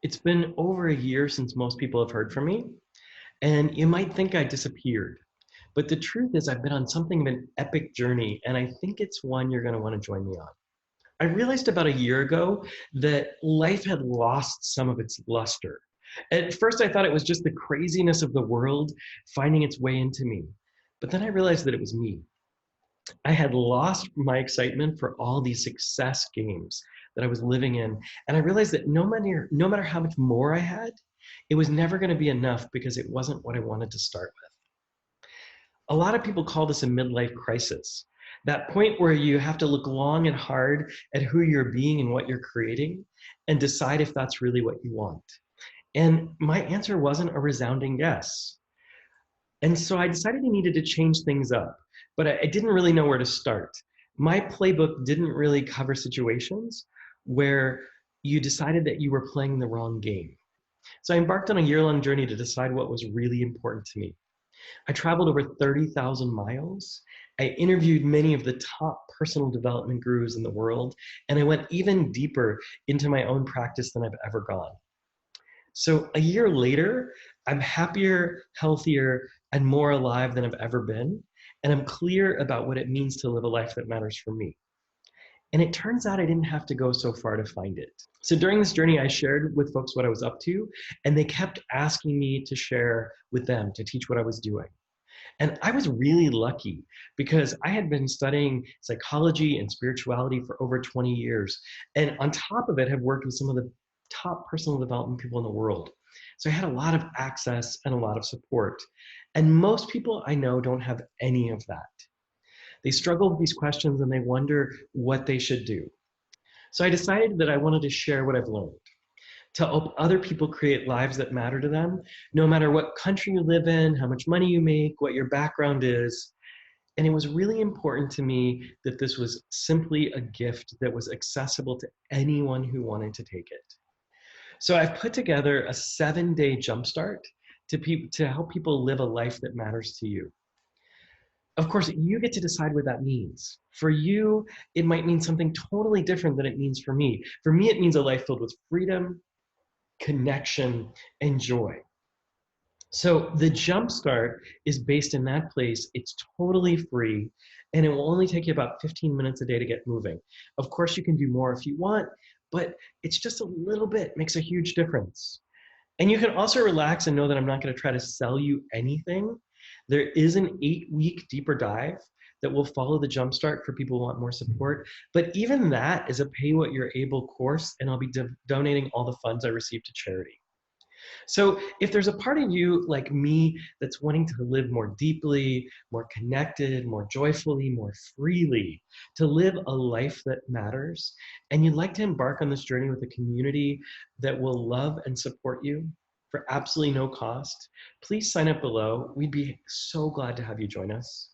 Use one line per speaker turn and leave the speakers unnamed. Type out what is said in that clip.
It's been over a year since most people have heard from me, and you might think I disappeared. But the truth is, I've been on something of an epic journey, and I think it's one you're going to want to join me on. I realized about a year ago that life had lost some of its luster. At first, I thought it was just the craziness of the world finding its way into me. But then I realized that it was me. I had lost my excitement for all these success games that I was living in. And I realized that no matter how much more I had, it was never going to be enough because it wasn't what I wanted to start with. A lot of people call this a midlife crisis. That point where you have to look long and hard at who you're being and what you're creating and decide if that's really what you want. And my answer wasn't a resounding yes. And so I decided I needed to change things up, but I didn't really know where to start. My playbook didn't really cover situations where you decided that you were playing the wrong game. So I embarked on a year-long journey to decide what was really important to me. I traveled over 30,000 miles. I interviewed many of the top personal development gurus in the world, and I went even deeper into my own practice than I've ever gone. So a year later, I'm happier, healthier, and more alive than I've ever been. And I'm clear about what it means to live a life that matters for me. And it turns out I didn't have to go so far to find it. So during this journey, I shared with folks what I was up to, and they kept asking me to share with them, to teach what I was doing. And I was really lucky because I had been studying psychology and spirituality for over 20 years. And on top of it, have worked with some of the top personal development people in the world. So I had a lot of access and a lot of support. And most people I know don't have any of that. They struggle with these questions and they wonder what they should do. So I decided that I wanted to share what I've learned to help other people create lives that matter to them, no matter what country you live in, how much money you make, what your background is. And it was really important to me that this was simply a gift that was accessible to anyone who wanted to take it. So I've put together a 7-day jumpstart to help people live a life that matters to you. Of course, you get to decide what that means. For you, it might mean something totally different than it means for me. For me, it means a life filled with freedom, connection, and joy. So the Jumpstart is based in that place. It's totally free, and it will only take you about 15 minutes a day to get moving. Of course, you can do more if you want, but it's just a little bit, makes a huge difference. And you can also relax and know that I'm not going to try to sell you anything. There is an 8-week deeper dive that will follow the Jumpstart for people who want more support. But even that is a pay what you're able course, and I'll be donating all the funds I receive to charity. So if there's a part of you like me that's wanting to live more deeply, more connected, more joyfully, more freely, to live a life that matters, and you'd like to embark on this journey with a community that will love and support you for absolutely no cost, please sign up below. We'd be so glad to have you join us.